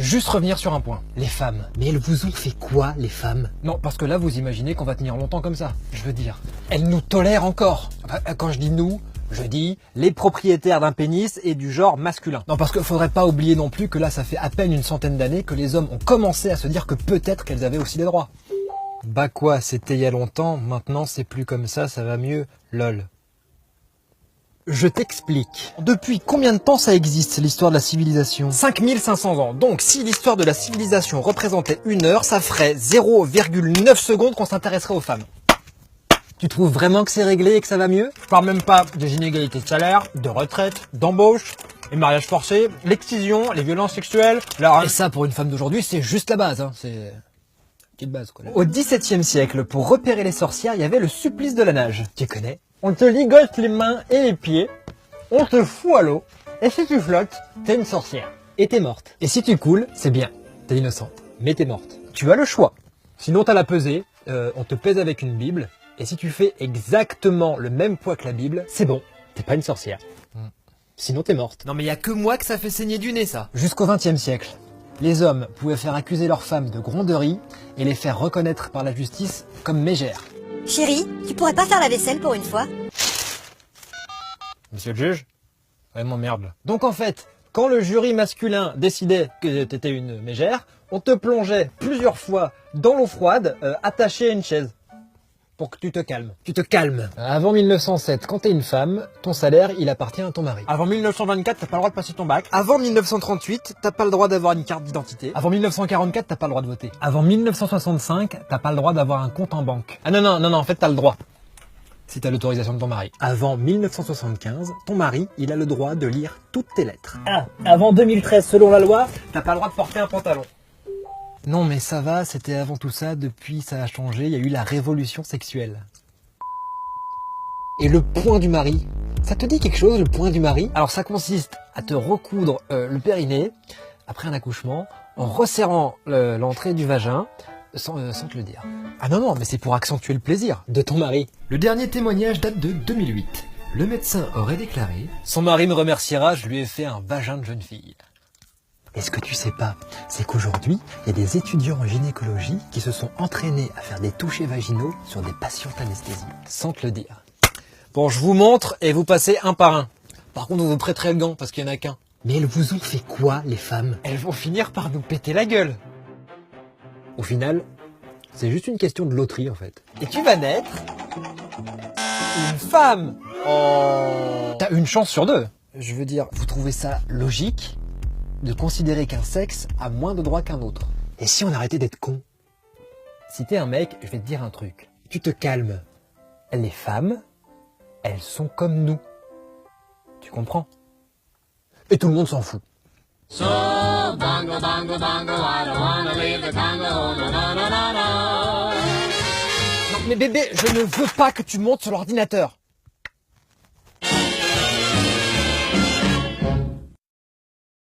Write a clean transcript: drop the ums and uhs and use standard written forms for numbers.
juste revenir sur un point. Les femmes. Mais elles vous ont fait quoi, les femmes? Non, parce que là, vous imaginez qu'on va tenir longtemps comme ça. Je veux dire, elles nous tolèrent encore. Enfin, quand je dis nous, je dis les propriétaires d'un pénis et du genre masculin. Non, parce qu'il faudrait pas oublier non plus que là, ça fait à peine une centaine d'années que les hommes ont commencé à se dire que peut-être qu'elles avaient aussi des droits. Bah quoi, c'était il y a longtemps, maintenant c'est plus comme ça va mieux, lol. Je t'explique. Depuis combien de temps ça existe, l'histoire de la civilisation? 5500 ans. Donc, si l'histoire de la civilisation représentait 1 heure, ça ferait 0,9 secondes qu'on s'intéresserait aux femmes. Tu trouves vraiment que c'est réglé et que ça va mieux? Je parle même pas des inégalités de salaire, de retraite, d'embauche, les mariages forcés, l'excision, les violences sexuelles, Et ça, pour une femme d'aujourd'hui, c'est juste la base, hein. C'est... petite base, quoi. Au XVIIe siècle, pour repérer les sorcières, il y avait le supplice de la nage. Tu connais? On te ligote les mains et les pieds, on te fout à l'eau, et si tu flottes, t'es une sorcière. Et t'es morte. Et si tu coules, c'est bien, t'es innocente. Mais t'es morte. Tu as le choix. Sinon t'as la pesée, on te pèse avec une Bible, et si tu fais exactement le même poids que la Bible, c'est bon, t'es pas une sorcière. Sinon t'es morte. Non mais y a que moi que ça fait saigner du nez, ça. Jusqu'au XXe siècle, les hommes pouvaient faire accuser leurs femmes de gronderie et les faire reconnaître par la justice comme mégères. Chérie, tu pourrais pas faire la vaisselle pour une fois? Monsieur le juge? Vraiment merde. Donc en fait, quand le jury masculin décidait que t'étais une mégère, on te plongeait plusieurs fois dans l'eau froide, attaché à une chaise. Pour que tu te calmes. Tu te calmes. Avant 1907, quand t'es une femme, ton salaire, il appartient à ton mari. Avant 1924, t'as pas le droit de passer ton bac. Avant 1938, t'as pas le droit d'avoir une carte d'identité. Avant 1944, t'as pas le droit de voter. Avant 1965, t'as pas le droit d'avoir un compte en banque. Ah non, en fait, t'as le droit. Si t'as l'autorisation de ton mari. Avant 1975, ton mari, il a le droit de lire toutes tes lettres. Ah, avant 2013, selon la loi, t'as pas le droit de porter un pantalon. Non mais ça va, c'était avant tout ça, depuis ça a changé, il y a eu la révolution sexuelle. Et le point du mari, ça te dit quelque chose le point du mari? Alors ça consiste à te recoudre le périnée, après un accouchement, en resserrant l'entrée du vagin, sans te le dire. Ah non, mais c'est pour accentuer le plaisir de ton mari. Le dernier témoignage date de 2008. Le médecin aurait déclaré « Son mari me remerciera, je lui ai fait un vagin de jeune fille ». Et ce que tu sais pas, c'est qu'aujourd'hui, il y a des étudiants en gynécologie qui se sont entraînés à faire des touchés vaginaux sur des patientes anesthésiées, sans te le dire. Bon, je vous montre et vous passez un par un. Par contre, vous vous prêterez le gant parce qu'il y en a qu'un. Mais elles vous ont fait quoi, les femmes? Elles vont finir par nous péter la gueule. Au final, c'est juste une question de loterie en fait. Et tu vas naître une femme. Oh. T'as une chance sur 2. Je veux dire, vous trouvez ça logique de considérer qu'un sexe a moins de droits qu'un autre? Et si on arrêtait d'être con? Si t'es un mec, je vais te dire un truc. Tu te calmes. Les femmes, elles sont comme nous. Tu comprends? Et tout le monde s'en fout. So, bongo, bongo, bongo, I don't wanna leave the Congo, no, no, no, no, no. Non mais bébé, je ne veux pas que tu montes sur l'ordinateur.